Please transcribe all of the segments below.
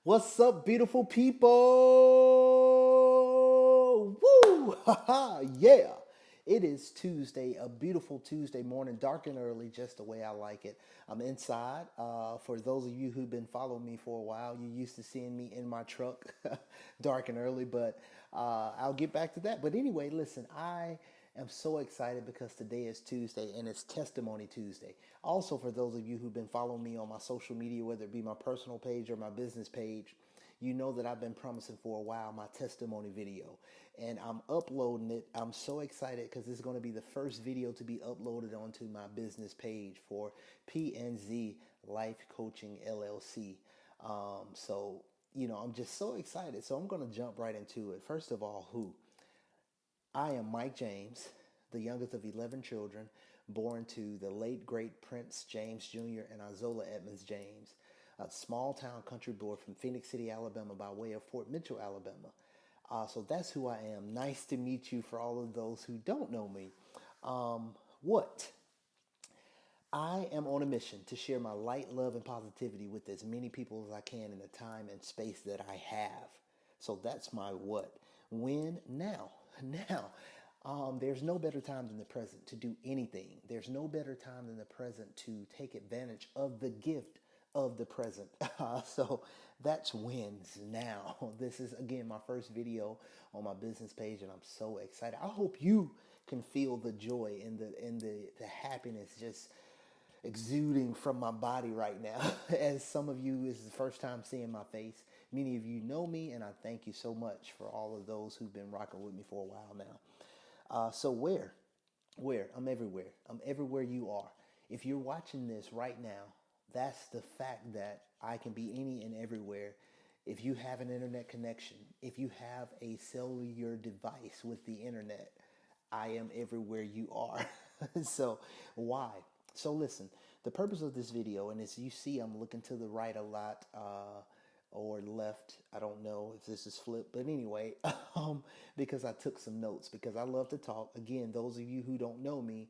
What's up, beautiful people? Woo! Yeah. It is Tuesday, a beautiful Tuesday morning, dark and early, just the way I like it. I'm inside. For those of you who've been following me for a while, you're used to seeing me in my truck, dark and early, but I'll get back to that. But anyway, listen, I am so excited because today is Tuesday and it's Testimony Tuesday. Also, for those of you who've been following me on my social media, whether it be my personal page or my business page, you know that I've been promising for a while my testimony video, and I'm uploading it. I'm so excited because it's going to be the first video to be uploaded onto my business page for PNZ Life Coaching LLC. I'm just so excited. So I'm going to jump right into it. First of all, who? I am Mike James, the youngest of 11 children, born to the late great Prince James Jr. and Izola Edmonds James, a small town country boy from Phoenix City, Alabama, by way of Fort Mitchell, Alabama. So that's who I am. Nice to meet you for all of those who don't know me. What? I am on a mission to share my light, love, and positivity with as many people as I can in the time and space that I have. So that's my what. When? Now. Now. There's no better time than the present to do anything. There's no better time than the present to take advantage of the gift of the present. So that's wins now. This is again my first video on my business page, and I'm so excited. I hope you can feel the joy and the happiness just exuding from my body right now. As some of you, this is the first time seeing my face. Many of you know me, and I thank you so much for all of those who've been rocking with me for a while now. So where? Where? I'm everywhere. I'm everywhere you are. If you're watching this right now, that's the fact that I can be any and everywhere. If you have an internet connection, if you have a cellular device with the internet, I am everywhere you are. So why? So listen, the purpose of this video, and as you see, I'm looking to the right a lot, or left. I don't know if this is flipped, but anyway, because I took some notes because I love to talk. Again, those of you who don't know me,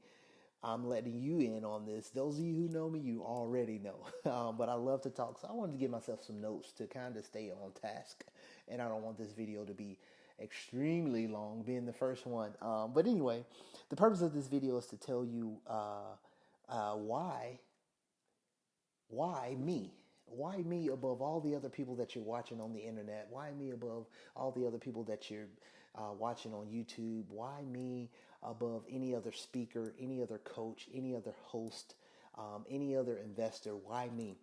I'm letting you in on this. Those of you who know me, you already know. But I love to talk, so I wanted to give myself some notes to kind of stay on task. And I don't want this video to be extremely long, being the first one. But anyway, the purpose of this video is to tell you why me? Why me above all the other people that you're watching on the internet? Why me above all the other people that you're watching on YouTube? Why me above any other speaker, any other coach, any other host, any other investor? Why me?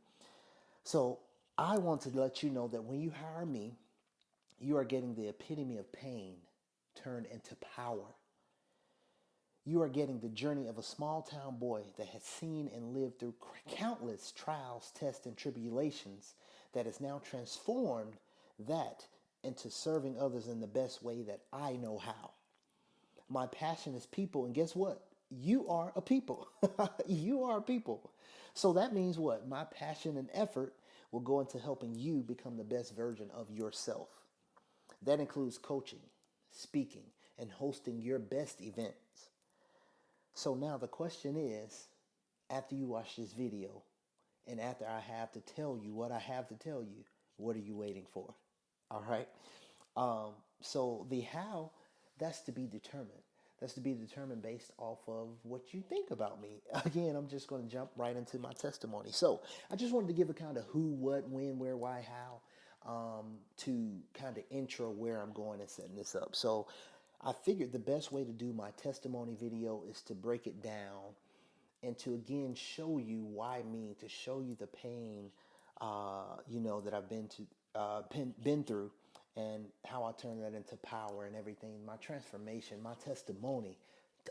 So I want to let you know that when you hire me, you are getting the epitome of pain turned into power. You are getting the journey of a small town boy that has seen and lived through countless trials, tests, and tribulations that has now transformed that into serving others in the best way that I know how. My passion is people, and guess what? You are a people. You are a people. So that means what? My passion and effort will go into helping you become the best version of yourself. That includes coaching, speaking, and hosting your best events. So now the question is, after you watch this video, and after I have to tell you what I have to tell you, what are you waiting for? All right. So the how, that's to be determined. That's to be determined based off of what you think about me. Again, I'm just going to jump right into my testimony. So I just wanted to give a kind of who, what, when, where, why, how, to kind of intro where I'm going and setting this up. So I figured the best way to do my testimony video is to break it down and to again show you why me, to show you the pain, that I've been through, and how I turn that into power and everything. My transformation, my testimony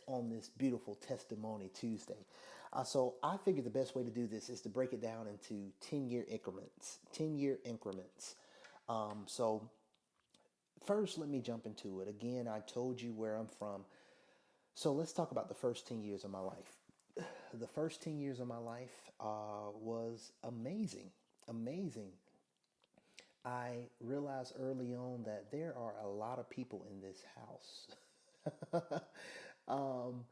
on this beautiful Testimony Tuesday. So I figured the best way to do this is to break it down into 10-year increments. 10-year increments. So first, let me jump into it. Again, I told you where I'm from. So let's talk about the first 10 years of my life. The first 10 years of my life was amazing. Amazing. I realized early on that there are a lot of people in this house. um,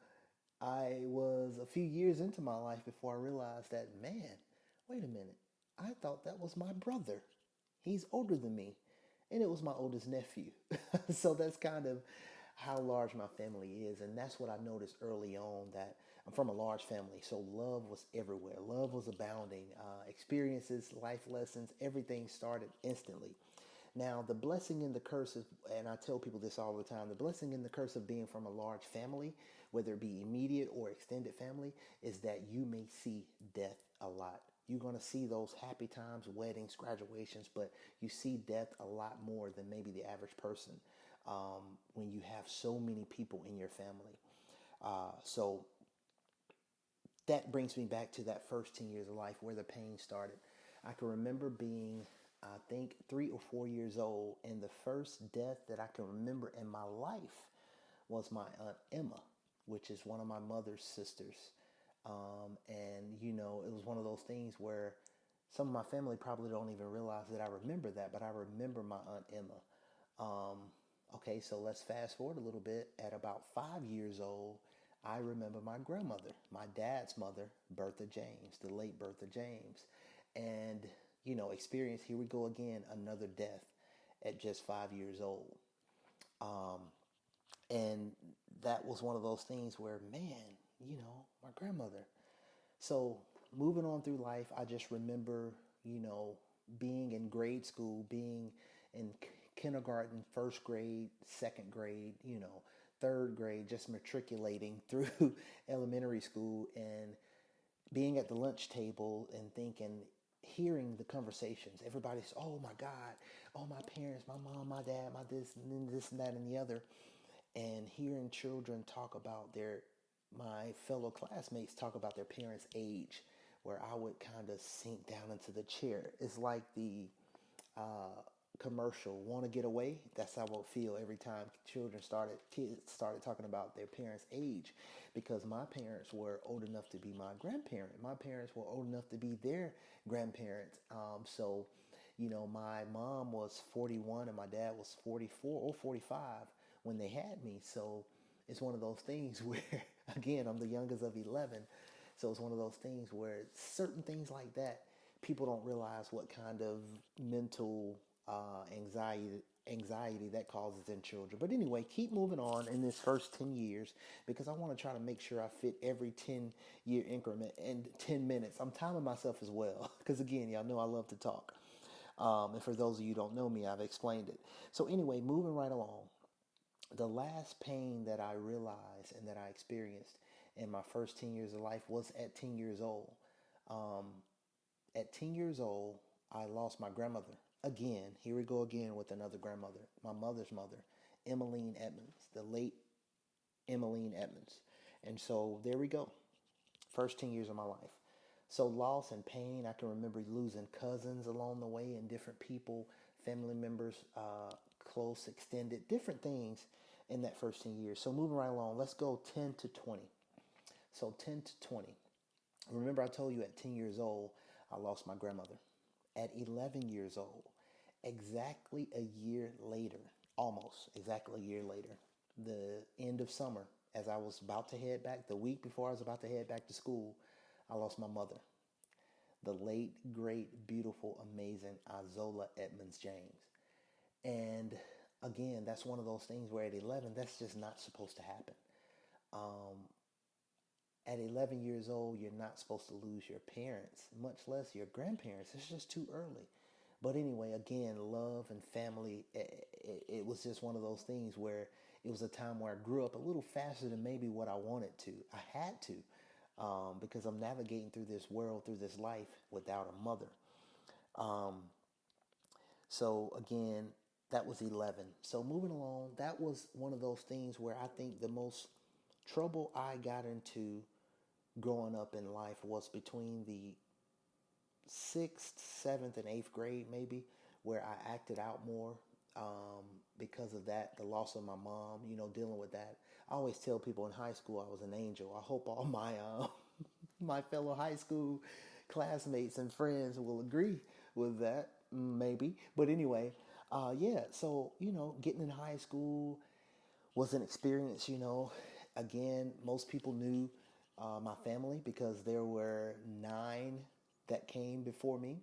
I was a few years into my life before I realized that, man, wait a minute. I thought that was my brother. He's older than me. And it was my oldest nephew. So that's kind of how large my family is. And that's what I noticed early on, that I'm from a large family. So love was everywhere. Love was abounding. Experiences, life lessons, everything started instantly. Now, the blessing and the curse of, and I tell people this all the time, the blessing and the curse of being from a large family, whether it be immediate or extended family, is that you may see death a lot. You're going to see those happy times, weddings, graduations, but you see death a lot more than maybe the average person when you have so many people in your family. So that brings me back to that first 10 years of life where the pain started. I can remember being, I think, 3 or 4 years old, and the first death that I can remember in my life was my Aunt Emma, which is one of my mother's sisters. And it was one of those things where some of my family probably don't even realize that I remember that, but I remember my Aunt Emma. Um, okay, so let's fast forward a little bit. At about 5 years old, I remember my grandmother, my dad's mother, Bertha James, the late Bertha James. And, experience, here we go again, another death at just 5 years old. Um, and that was one of those things where, man, my grandmother. So moving on through life, I just remember, you know, being in grade school, being in kindergarten, first grade, second grade, third grade, just matriculating through elementary school and being at the lunch table and thinking, hearing the conversations. Everybody's, oh my God, oh my parents, my mom, my dad, my this and this and that and the other. And hearing children talk about my fellow classmates talk about their parents' age, where I would kind of sink down into the chair. It's like the uh, commercial, "Want to Get Away." That's how I would feel every time kids started talking about their parents' age, because my parents were old enough to be my grandparent. My parents were old enough to be their grandparents. So, my mom was 41 and my dad was 44 or 45 when they had me. So it's one of those things where, again, I'm the youngest of 11. So it's one of those things where certain things like that, people don't realize what kind of mental anxiety that causes in children. But anyway, keep moving on in this first 10 years, because I want to try to make sure I fit every 10-year increment in 10 minutes. I'm timing myself as well because, again, y'all know I love to talk. And for those of you who don't know me, I've explained it. So anyway, moving right along. The last pain that I realized and that I experienced in my first 10 years of life was at 10 years old. Um, at 10 years old, I lost my grandmother. Again, here we go again with another grandmother, my mother's mother, Emmeline Edmonds, the late Emmeline Edmonds. And so there we go. First 10 years of my life. So loss and pain, I can remember losing cousins along the way and different people, family members, close, extended, different things in that first 10 years. So moving right along, let's go 10 to 20. So 10 to 20. Remember I told you at 10 years old, I lost my grandmother. At 11 years old, exactly a year later, almost exactly a year later, the end of summer, as I was about to head back, the week before I was about to head back to school, I lost my mother, the late, great, beautiful, amazing Izola Edmonds James. And again, that's one of those things where at 11, that's just not supposed to happen. Um, at 11 years old, you're not supposed to lose your parents, much less your grandparents. It's just too early. But anyway, again, love and family, it was just one of those things where it was a time where I grew up a little faster than maybe what I wanted to. I had to, because I'm navigating through this world, through this life without a mother. Um, so again, that was 11. So moving along, that was one of those things where I think the most trouble I got into growing up in life was between the sixth, seventh, and eighth grade, maybe, where I acted out more because of that, the loss of my mom, dealing with that. I always tell people in high school I was an angel. I hope all my my fellow high school classmates and friends will agree with that, maybe. But anyway, yeah. So getting in high school was an experience. Again, most people knew my family because there were 9 that came before me.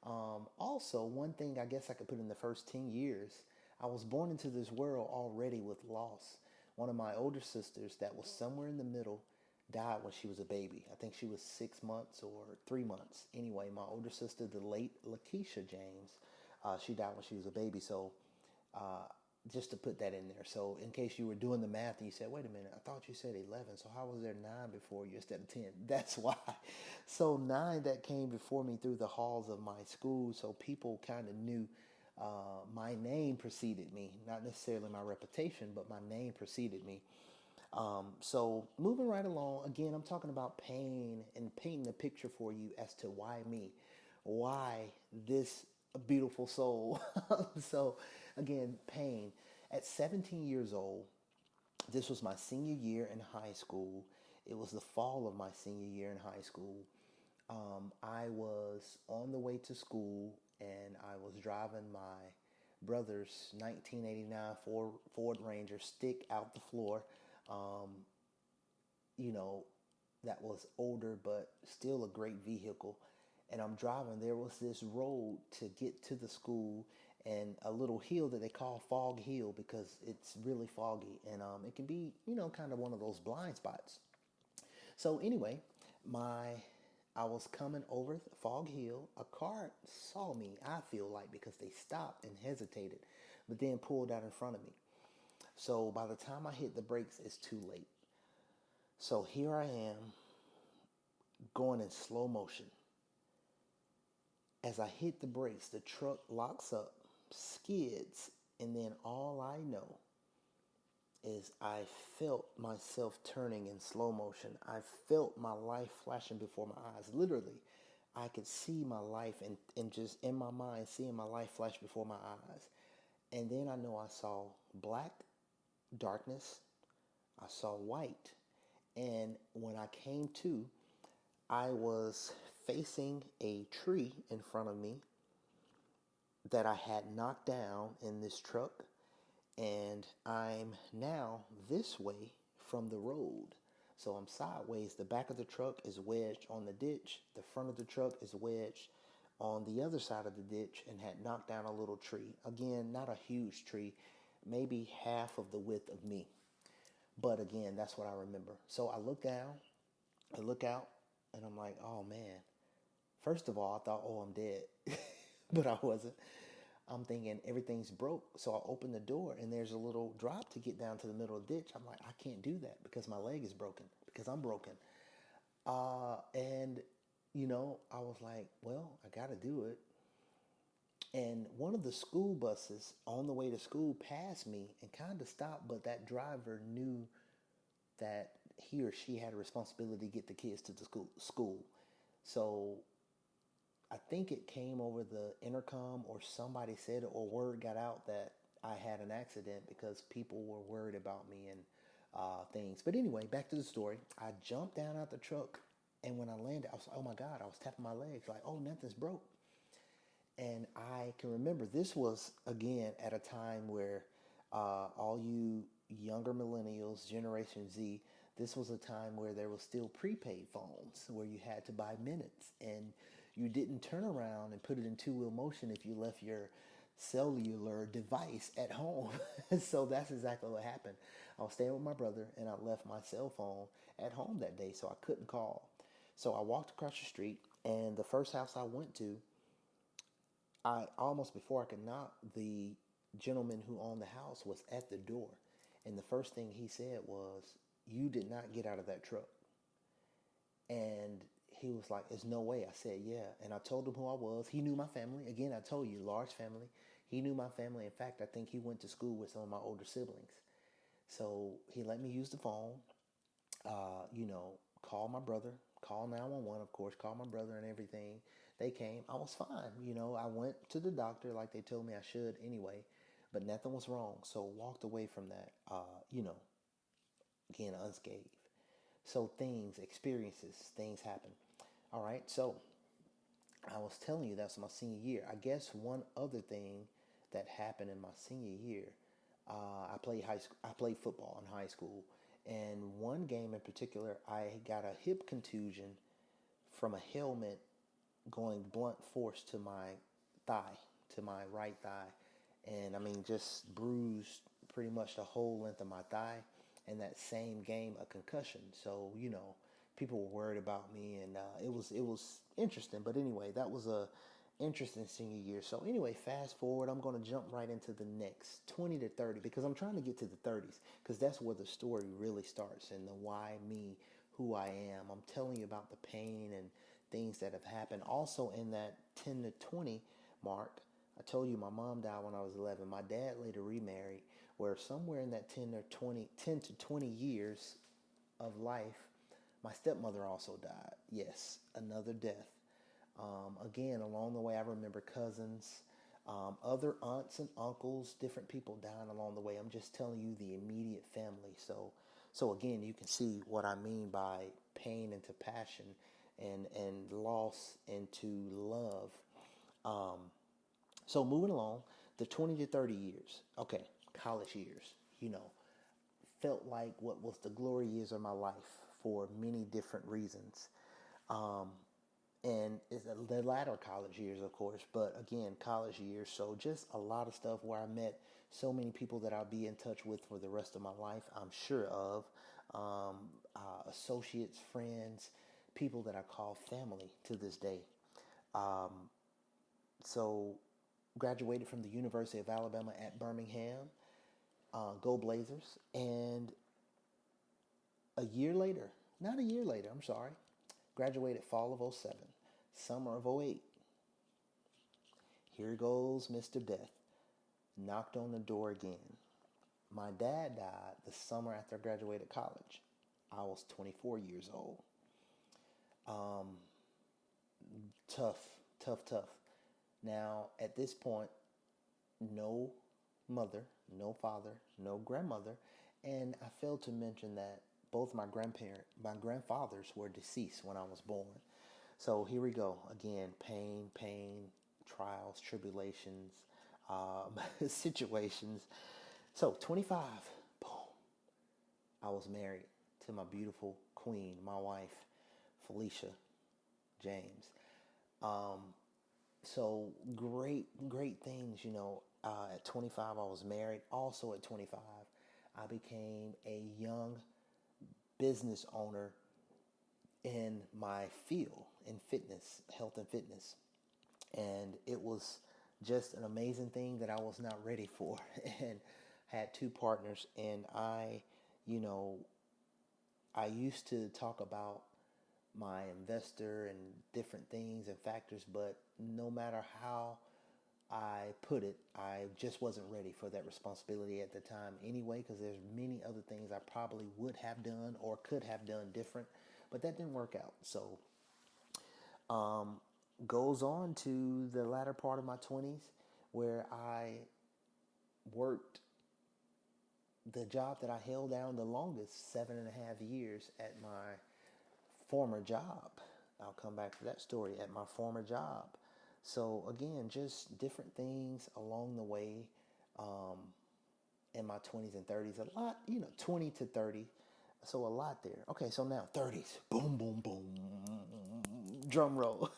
Also, one thing I guess I could put in the first 10 years, I was born into this world already with loss. One of my older sisters, that was somewhere in the middle, died when she was a baby. I think she was 6 months or 3 months. Anyway, my older sister, the late Lakeisha James, she died when she was a baby. So uh, just to put that in there. So in case you were doing the math and you said, wait a minute, I thought you said 11. So how was there nine before you instead of 10? That's why. So nine that came before me through the halls of my school. So people kind of knew my name preceded me, not necessarily my reputation, but my name preceded me. So moving right along, again, I'm talking about pain and painting a picture for you as to why me, why this beautiful soul. So again, pain. At 17 years old, this was my senior year in high school. It was the fall of my senior year in high school. I was on the way to school and I was driving my brother's 1989 Ford Ranger stick out the floor. Um, you know, that was older but still a great vehicle. And I'm driving. There was this road to get to the school and a little hill that they call Fog Hill because it's really foggy and it can be, kind of one of those blind spots. So anyway, my I was coming over Fog Hill. A car saw me, I feel like, because they stopped and hesitated, but then pulled out in front of me. So by the time I hit the brakes, it's too late. So here I am going in slow motion. As I hit the brakes, the truck locks up, skids, and then all I know is I felt myself turning in slow motion. I felt my life flashing before my eyes. Literally, I could see my life and just in my mind seeing my life flash before my eyes. And then I know I saw black, darkness, I saw white. And when I came to, I was facing a tree in front of me that I had knocked down in this truck. And I'm now this way from the road. So I'm sideways. The back of the truck is wedged on the ditch. The front of the truck is wedged on the other side of the ditch and had knocked down a little tree. Again, not a huge tree, maybe half of the width of me. But again, that's what I remember. So I look down, I look out, and I'm like, oh man. First of all, I thought, oh, I'm dead. But I wasn't. I'm thinking everything's broke. So I open the door and there's a little drop to get down to the middle of the ditch. I'm like, I can't do that because my leg is broken, because I'm broken. And, I was like, well, I got to do it. And one of the school buses on the way to school passed me and kind of stopped, but that driver knew that he or she had a responsibility to get the kids to the school. So I think it came over the intercom or somebody said it or word got out that I had an accident because people were worried about me and things. But anyway, back to the story. I jumped down out the truck and when I landed, I was like, oh my God, I was tapping my legs like, oh, nothing's broke. And I can remember this was, again, at a time where all you younger millennials, Generation Z, this was a time where there was still prepaid phones where you had to buy minutes and you didn't turn around and put it in two-wheel motion if you left your cellular device at home. So that's exactly what happened. I was staying with my brother and I left my cell phone at home that day, so I couldn't call. So I walked across the street and the first house I went to, I almost before I could knock, the gentleman who owned the house was at the door. And the first thing he said was, you did not get out of that truck. And he was like, there's no way. I said, yeah. And I told him who I was. He knew my family. Again, I told you, large family. He knew my family. In fact, I think he went to school with some of my older siblings. So he let me use the phone, call my brother, call 911, of course, call my brother and everything. They came. I was fine. I went to the doctor like they told me I should anyway, but nothing was wrong. So walked away from that, again, unscathed. So things happen. All right. So I was telling you that's my senior year. I guess one other thing that happened in my senior year, I played football in high school, and one game in particular, I got a hip contusion from a helmet going blunt force to my thigh, to my right thigh. And I mean, just bruised pretty much the whole length of my thigh. And that same game, a concussion. So, people were worried about me, and it was interesting. But anyway, that was a interesting senior year. So anyway, fast forward, I'm going to jump right into the next 20 to 30 because I'm trying to get to the 30s because that's where the story really starts and the why me, who I am. I'm telling you about the pain and things that have happened. Also in that 10 to 20 mark, I told you my mom died when I was 11. My dad later remarried, where somewhere in that 10 to 20 years of life, my stepmother also died. Yes, another death. Again, along the way, I remember cousins, other aunts and uncles, different people dying along the way. I'm just telling you the immediate family. So again, you can see what I mean by pain into passion and loss into love. Um, so moving along, the 20 to 30 years. Okay, college years, felt like what was the glory years of my life for many different reasons. Um, and it's the latter college years, of course, but again, college years. So just a lot of stuff where I met so many people that I'll be in touch with for the rest of my life, I'm sure of. Associates, friends, people that I call family to this day. Um, so graduated from the University of Alabama at Birmingham, go Blazers. And a year later, not a year later, I'm sorry, graduated fall of '07, summer of '08. Here goes Mr. Death, knocked on the door again. My dad died the summer after I graduated college. I was 24 years old. Um, tough, tough, tough. Now, at this point, no mother, no father, no grandmother, and I failed to mention that both my grandfathers were deceased when I was born. So here we go again: pain, trials, tribulations, situations. So 25, boom, I was married to my beautiful queen, my wife, Felicia James. Um, so great things, at 25, I was married. Also at 25, I became a young business owner in my field in fitness, health and fitness. And it was just an amazing thing that I was not ready for. And had two partners, and you know, I used to talk about my investor and different things and factors, but no matter how I put it, I just wasn't ready for that responsibility at the time anyway, because there's many other things I probably would have done or could have done different, but that didn't work out. So, um, goes on to the latter part of my 20s where I worked the job that I held down the longest, 7.5 years at my former job. I'll come back to that story at my former job. So again, just different things along the way, um, in my 20s and 30s. A lot, 20 to 30. So a lot there. Okay, so now 30s. Boom, boom, boom. Drum roll.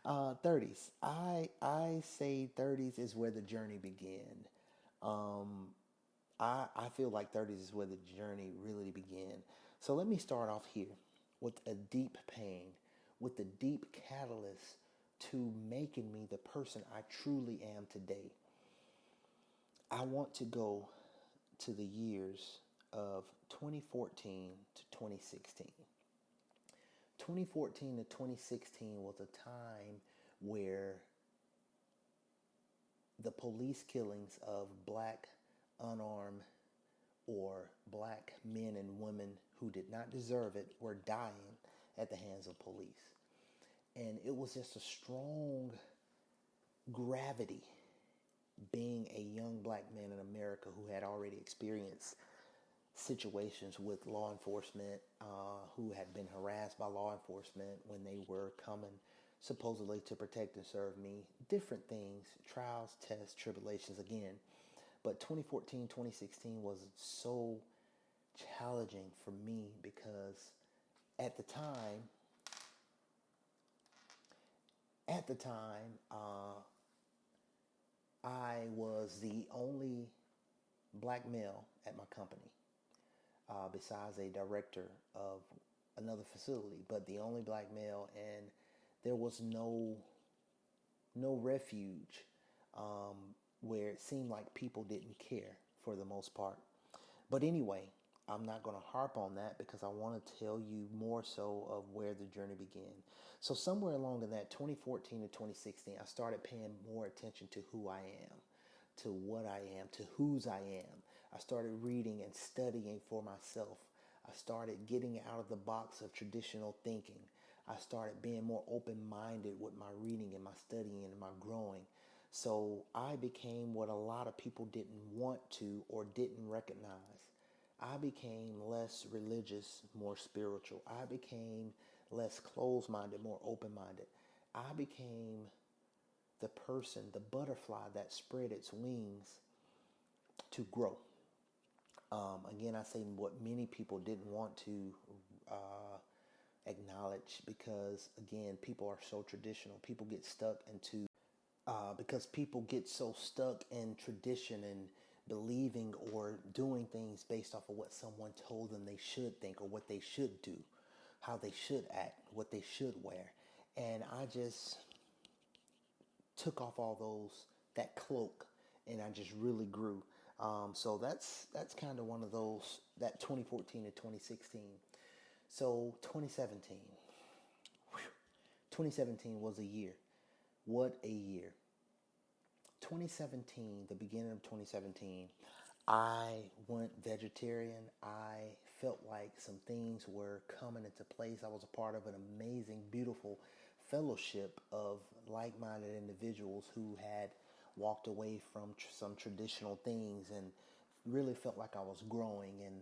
30s. I say 30s is where the journey began. Um, I feel like 30s is where the journey really began. So let me start off here with a deep pain, with the deep catalyst to making me the person I truly am today. I want to go to the years of 2014 to 2016. 2014 to 2016 was a time where the police killings of black unarmed or black men and women who did not deserve it were dying at the hands of police. And it was just a strong gravity being a young black man in America who had already experienced situations with law enforcement, who had been harassed by law enforcement when they were coming supposedly to protect and serve me. Different things, trials, tests, tribulations again. But 2014, 2016 was so challenging for me because at the time, At the time, I was the only black male at my company, besides a director of another facility, but the only black male, and there was no refuge, um, where it seemed like people didn't care for the most part. But anyway, I'm not going to harp on that because I want to tell you more so of where the journey began. So somewhere along in that 2014 to 2016, I started paying more attention to who I am, to what I am, to whose I am. I started reading and studying for myself. I started getting out of the box of traditional thinking. I started being more open minded with my reading and my studying and my growing. So I became what a lot of people didn't want to or didn't recognize. I became less religious, more spiritual. I became less closed minded, more open minded. I became the person, the butterfly that spread its wings to grow. Again, I say what many people didn't want to acknowledge because, again, people are so traditional. People get stuck into because people get so stuck in tradition and believing or doing things based off of what someone told them they should think or what they should do, how they should act, what they should wear. And I just took off all that cloak, and I just really grew. So that's kind of one of those, that 2014 to 2016. So 2017, 2017 was a year. What a year. 2017, the beginning of 2017, I went vegetarian. I felt like some things were coming into place. I was a part of an amazing, beautiful fellowship of like-minded individuals who had walked away from some traditional things and really felt like I was growing, and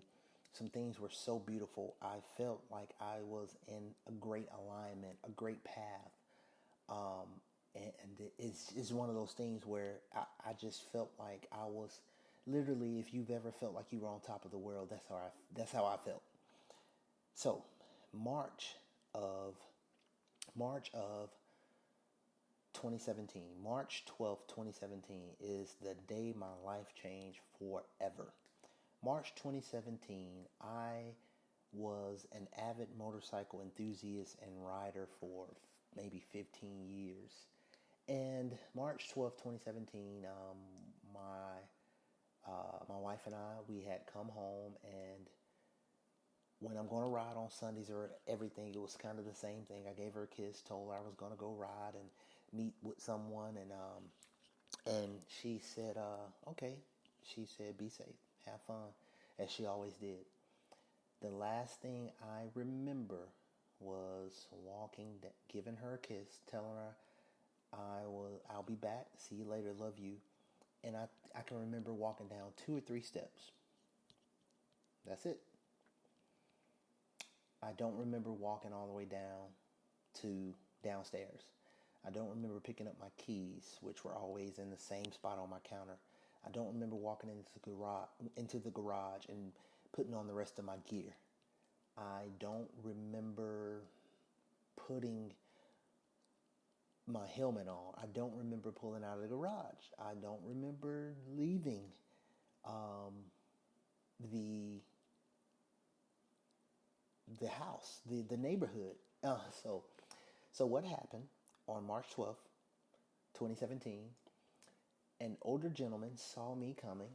some things were so beautiful. I felt like I was in a great alignment, a great path. Um, and it's one of those things where I just felt like I was literally, if you've ever felt like you were on top of the world, that's how I felt. So March of March of 2017, March 12th, 2017 is the day my life changed forever. March 2017, I was an avid motorcycle enthusiast and rider for maybe 15 years. And March 12th, 2017, my wife and I, we had come home, and when I'm going to ride on Sundays or everything, it was kind of the same thing. I gave her a kiss, told her I was going to go ride and meet with someone, and she said, okay. She said, be safe, have fun, as she always did. The last thing I remember was giving her a kiss, telling her I'll be back. See you later. Love you. And I can remember walking down 2 or 3 steps. That's it. I don't remember walking all the way down to downstairs. I don't remember picking up my keys, which were always in the same spot on my counter. I don't remember walking into the garage and putting on the rest of my gear. I don't remember putting my helmet on. I don't remember pulling out of the garage. I don't remember leaving um, the the house, the neighborhood. So so what happened on March 12th, 2017? An older gentleman saw me coming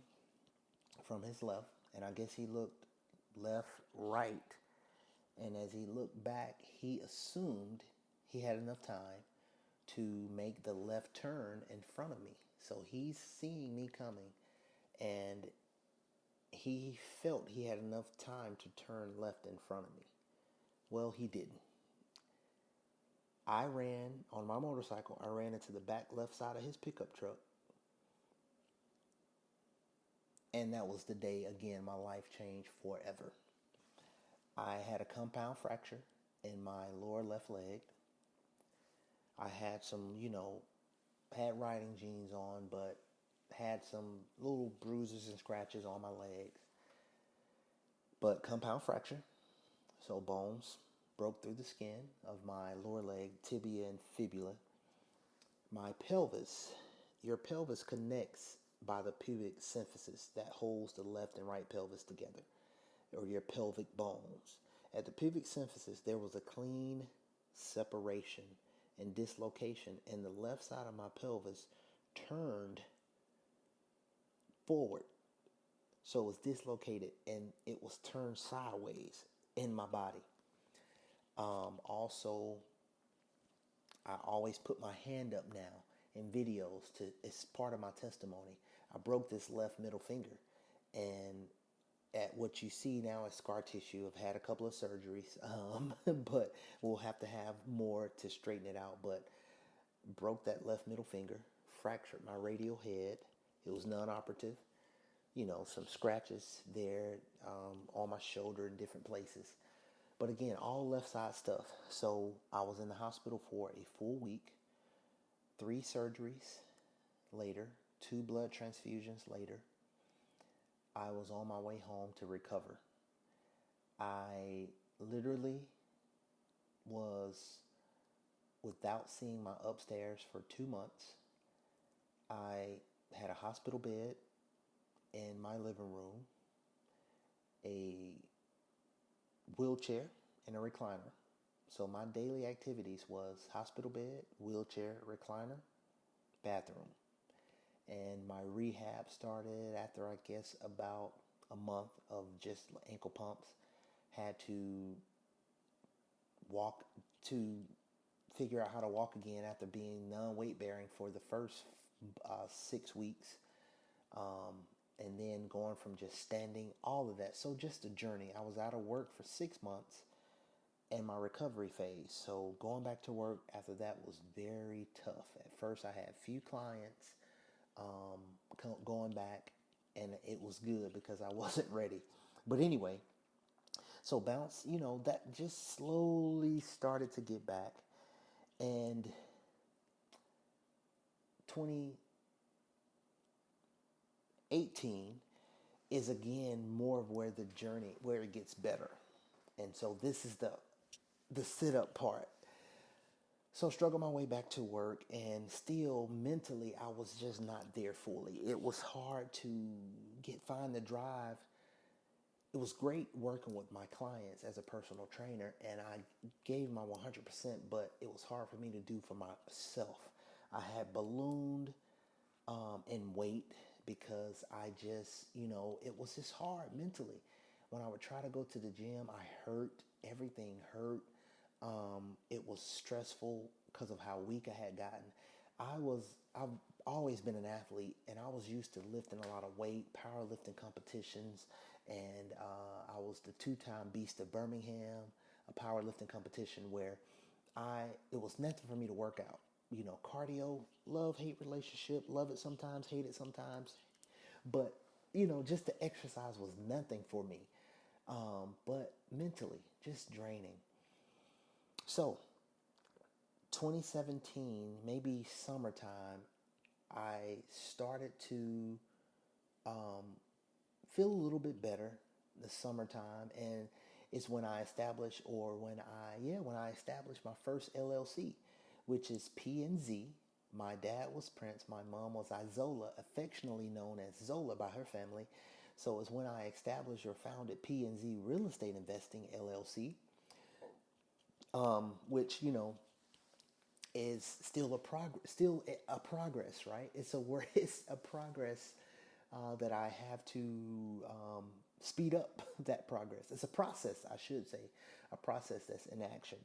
from his left, and I guess he looked left, right, and as he looked back, he assumed he had enough time to make the left turn in front of me. So he's seeing me coming, and he felt he had enough time to turn left in front of me. Well, he didn't. I ran on my motorcycle. I ran into the back left side of his pickup truck. And that was the day, again, my life changed forever. I had a compound fracture in my lower left leg. I had some, had riding jeans on, but had some little bruises and scratches on my legs. But compound fracture, so bones broke through the skin of my lower leg, tibia and fibula. My pelvis, your pelvis connects by the pubic symphysis that holds the left and right pelvis together, or your pelvic bones. At the pubic symphysis, there was a clean separation and dislocation, and the left side of my pelvis turned forward. So it was dislocated and it was turned sideways in my body. Also, I always put my hand up now in videos to, it's part of my testimony. I broke this left middle finger, and at what you see now is scar tissue. I've had a couple of surgeries, but we'll have to have more to straighten it out. But broke that left middle finger, fractured my radial head. It was non-operative. Some scratches there on my shoulder in different places. But again, all left side stuff. So I was in the hospital for a full week, 3 surgeries later, 2 blood transfusions later. I was on my way home to recover. I literally was without seeing my upstairs for 2 months. I had a hospital bed in my living room, a wheelchair, and a recliner. So my daily activities was hospital bed, wheelchair, recliner, bathroom. And my rehab started after, I guess, about a month of just ankle pumps. Had to walk to figure out how to walk again after being non-weight bearing for the first 6 weeks. And then going from just standing, all of that. So just a journey. I was out of work for 6 months in my recovery phase. So going back to work after that was very tough. At first I had few clients going back, and it was good because I wasn't ready. But anyway, so bounce, that just slowly started to get back. And 2018 is again more of where the journey, where it gets better. And so this is the sit-up part. So struggle my way back to work, and still mentally I was just not there fully. It was hard to find the drive. It was great working with my clients as a personal trainer, and I gave my 100%, but it was hard for me to do for myself. I had ballooned in weight because I just, it was just hard mentally. When I would try to go to the gym, I hurt. Everything hurt. It was stressful because of how weak I had gotten. I've always been an athlete, and I was used to lifting a lot of weight, powerlifting competitions, and I was the 2-time Beast of Birmingham, a powerlifting competition where it was nothing for me to work out. Cardio, love-hate relationship, love it sometimes, hate it sometimes. But, just the exercise was nothing for me. But mentally, just draining. So, 2017, maybe summertime, I started to feel a little bit better the summertime, and it's when I established my first LLC, which is P&Z. My dad was Prince, my mom was Izola, affectionately known as Zola by her family. So it's when I established or founded P&Z Real Estate Investing LLC, which is still a progress, right? It's a progress that I have to speed up that progress. It's a process, I should say, a process that's in action.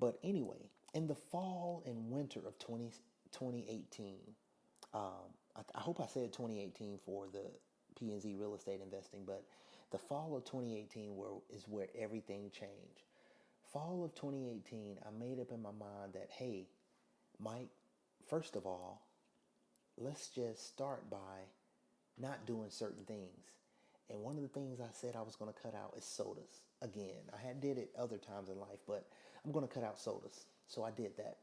But anyway, in the fall and winter of 2018, I hope I said 2018 for the P&Z real estate investing, but the fall of 2018 is where everything changed. Fall of 2018, I made up in my mind that, hey, Mike, first of all, let's just start by not doing certain things. And one of the things I said I was going to cut out is sodas. Again, I did it other times in life, but I'm going to cut out sodas. So I did that.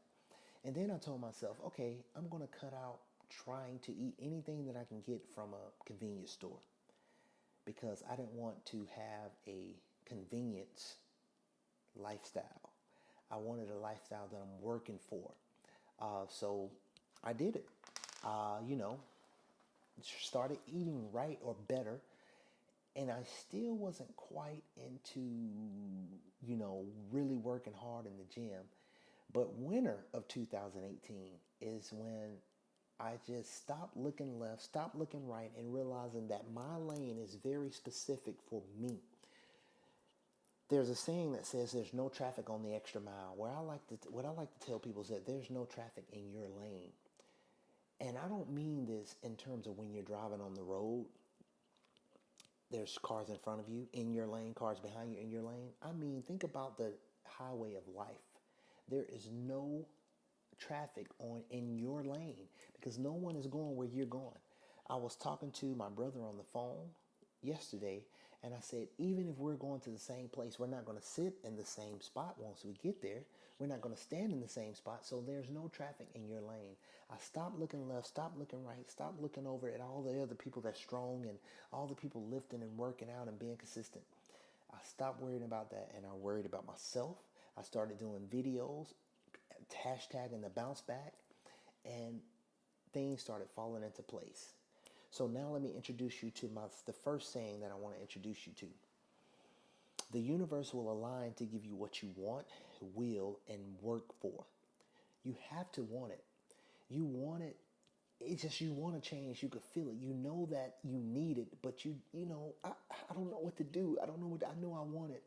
And then I told myself, okay, I'm going to cut out trying to eat anything that I can get from a convenience store, because I didn't want to have a convenience lifestyle. I wanted a lifestyle that I'm working for. So I did it. You know, started eating right or better, and I still wasn't quite into, really working hard in the gym. But winter of 2018 is when I just stopped looking left, stopped looking right, and realizing that my lane is very specific for me. There's a saying that says there's no traffic on the extra mile. What I like to tell people is that there's no traffic in your lane. And I don't mean this in terms of when you're driving on the road, there's cars in front of you in your lane, cars behind you in your lane. I mean, think about the highway of life. There is no traffic on in your lane because no one is going where you're going. I was talking to my brother on the phone yesterday, and I said, even if we're going to the same place, we're not going to sit in the same spot once we get there. We're not going to stand in the same spot, so there's no traffic in your lane. I stopped looking left, stopped looking right, stopped looking over at all the other people that's strong and all the people lifting and working out and being consistent. I stopped worrying about that, and I worried about myself. I started doing videos, hashtagging the bounce back, and things started falling into place. So now let me introduce you to the first saying that I want to introduce you to. The universe will align to give you what you want, will, and work for. You have to want it. You want it. It's just you want to change. You could feel it. You know that you need it, but I don't know what to do. I don't know what I know I want it.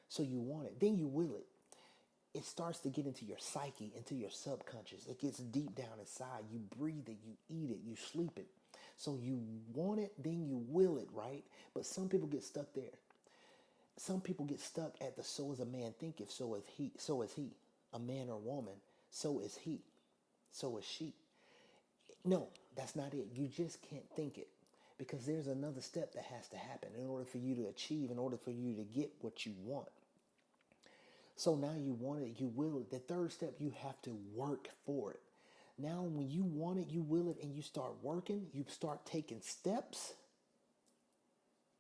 So you want it. Then you will it. It starts to get into your psyche, into your subconscious. It gets deep down inside. You breathe it, you eat it, you sleep it. So you want it, then you will it, right? But some people get stuck there. Some people get stuck at the so is a man thinketh, so is he. So is he. A man or woman, so is he. So is she. No, that's not it. You just can't think it. Because there's another step that has to happen in order for you to achieve, in order for you to get what you want. So now you want it, you will it. The third step, you have to work for it. Now, when you want it, you will it, and you start working, you start taking steps.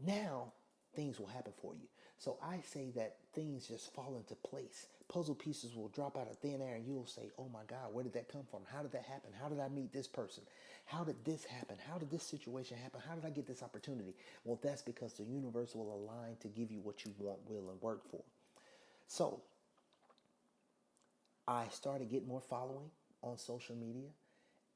Now, things will happen for you. So I say that things just fall into place. Puzzle pieces will drop out of thin air, and you'll say, oh my God, where did that come from? How did that happen? How did I meet this person? How did this happen? How did this situation happen? How did I get this opportunity? Well, that's because the universe will align to give you what you want, will, and work for. So I started getting more following on social media.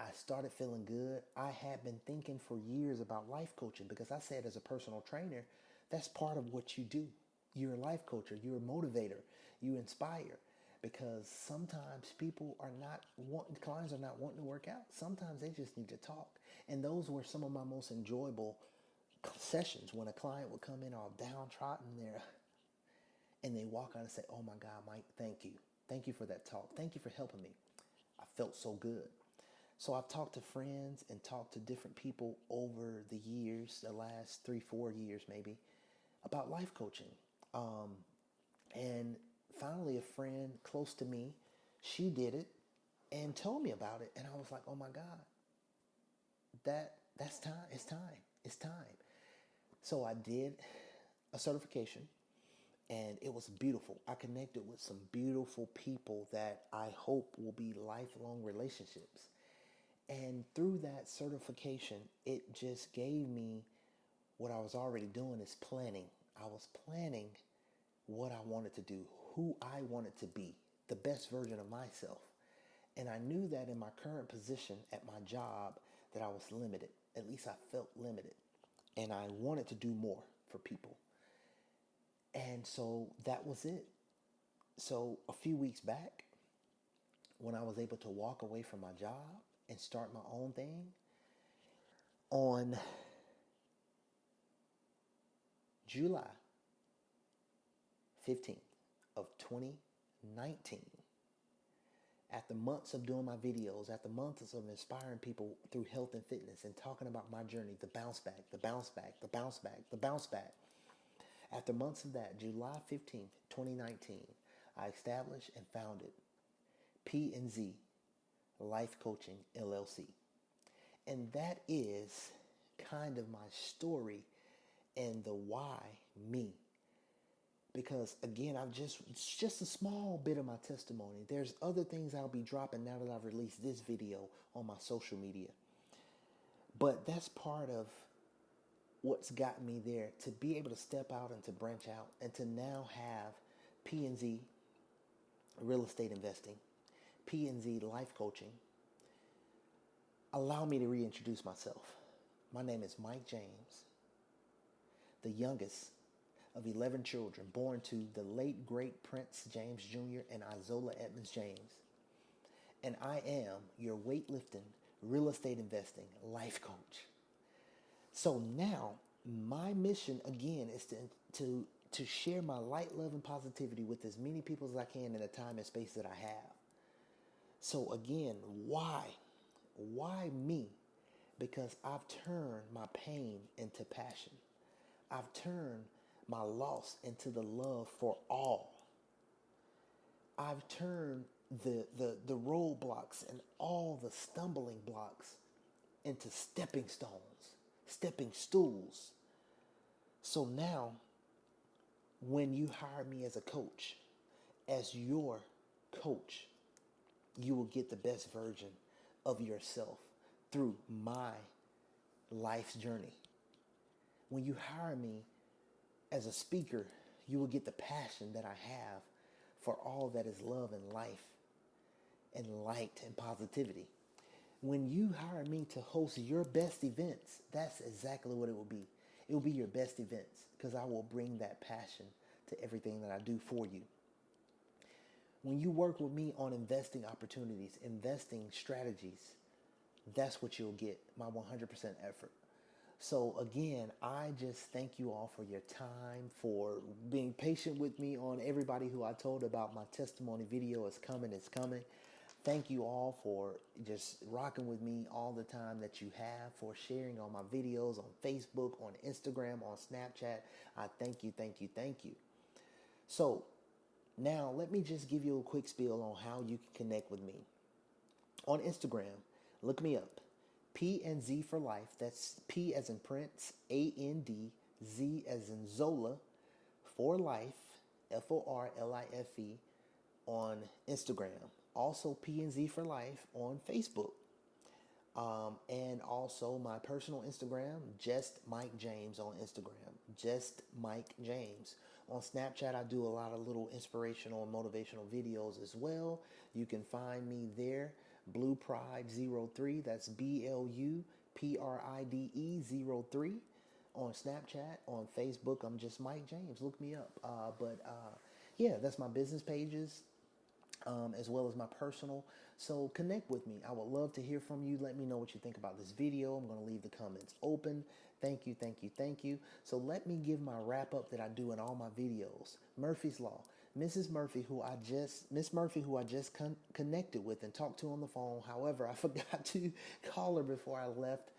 I started feeling good. I had been thinking for years about life coaching because I said as a personal trainer, that's part of what you do. You're a life coach, you're a motivator, you inspire, because sometimes people are not wanting, clients are not wanting to work out. Sometimes they just need to talk. And those were some of my most enjoyable sessions when a client would come in all downtrodden there and they walk out and say, oh my God, Mike, thank you. Thank you for that talk. Thank you for helping me. I felt so good. So I've talked to friends and talked to different people over the years, the last 3-4 years maybe, about life coaching. And finally a friend close to me, she did it and told me about it. And I was like, oh my God, that's time. It's time. It's time. So I did a certification. And it was beautiful. I connected with some beautiful people that I hope will be lifelong relationships. And through that certification, it just gave me what I was already doing is planning. I was planning what I wanted to do, who I wanted to be, the best version of myself. And I knew that in my current position at my job that I was limited. At least I felt limited. And I wanted to do more for people. And so that was it. So a few weeks back, when I was able to walk away from my job and start my own thing, on July 15th of 2019, after months of doing my videos, after months of inspiring people through health and fitness and talking about my journey, the bounce back, the bounce back, the bounce back, the bounce back, after months of that, July 15th, 2019, I established and founded P&Z Life Coaching LLC. And that is kind of my story and the why me. because again, it's just a small bit of my testimony. There's other things I'll be dropping now that I've released this video on my social media. But that's part of what's gotten me there, to be able to step out and to branch out and to now have P&Z real estate investing, P&Z life coaching. Allow me to reintroduce myself. My name is Mike James, the youngest of 11 children born to the late great Prince James Jr. and Izola Edmonds James. And I am your weightlifting, real estate investing life coach. So now my mission again is to share my light, love, and positivity with as many people as I can in the time and space that I have. So again, why? Why me? Because I've turned my pain into passion. I've turned my loss into the love for all. I've turned the roadblocks and all the stumbling blocks into stepping stones, stepping stools. So now, when you hire me as a coach, as your coach, you will get the best version of yourself through my life's journey. When you hire me as a speaker, you will get the passion that I have for all that is love and life and light and positivity. When you hire me to host your best events, that's exactly what it will be. It will be your best events, because I will bring that passion to everything that I do for you. When you work with me on investing opportunities, investing strategies, that's what you'll get, my 100% effort. So again, I just thank you all for your time, for being patient with me on everybody who I told about my testimony video is coming, it's coming. Thank you all for just rocking with me all the time that you have, for sharing all my videos on Facebook, on Instagram, on Snapchat. I thank you, thank you, thank you. So now let me just give you a quick spiel on how you can connect with me. On Instagram, look me up. P&Z for life. That's P as in Prince, A-N-D, Z as in Zola, for life, F-O-R-L-I-F-E, on Instagram. Also P&Z for life on Facebook. And also my personal Instagram, just Mike James on Instagram. Just Mike James. On Snapchat, I do a lot of little inspirational and motivational videos as well. You can find me there. Blue Pride 03, that's BLUPRIDE 03 on Snapchat. On Facebook, I'm just Mike James. Look me up. Yeah, that's my business pages, as well as my personal. So connect with me. I would love to hear from you. Let me know what you think about this video. I'm going to leave the comments open. Thank you, thank you, thank you. So let me give my wrap up that I do in all my videos. Murphy's Law. Miss Murphy, who I just connected with and talked to on the phone. However, I forgot to call her before I left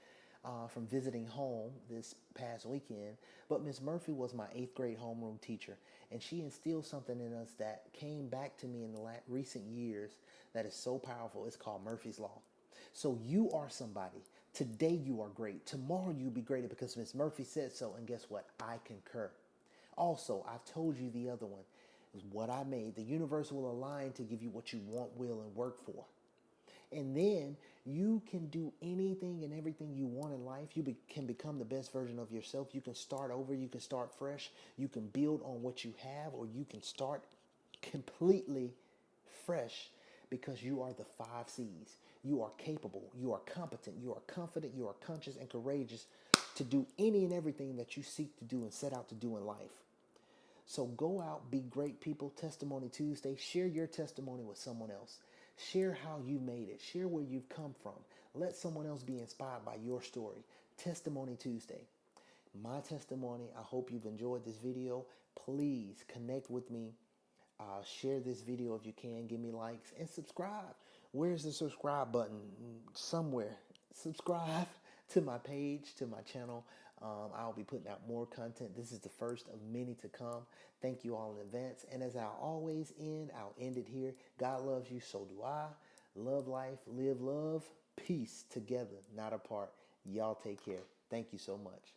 from visiting home this past weekend. But Miss Murphy was my 8th grade homeroom teacher, and she instilled something in us that came back to me in the recent years that is so powerful. It's called Murphy's Law. So you are somebody. Today you are great. Tomorrow you'll be greater because Miss Murphy said so. And guess what? I concur. Also, I've told you the other one. What I made. The universe will align to give you what you want, will, and work for. And then you can do anything and everything you want in life. You can become the best version of yourself. You can start over. You can start fresh. You can build on what you have, or you can start completely fresh, because you are the 5 C's. You are capable. You are competent. You are confident. You are conscious and courageous to do any and everything that you seek to do and set out to do in life. So go out, be great people. Testimony Tuesday. Share your testimony with someone else. Share how you made it. Share where you've come from. Let someone else be inspired by your story. Testimony Tuesday. My testimony. I hope you've enjoyed this video. Please connect with me. Share this video if you can. Give me likes and subscribe. Where's the subscribe button? Somewhere. Subscribe to my page, to my channel. I'll be putting out more content. This is the first of many to come. Thank you all in advance. And as I always end, I'll end it here. God loves you, so do I. Love life, live love, peace together, not apart. Y'all take care. Thank you so much.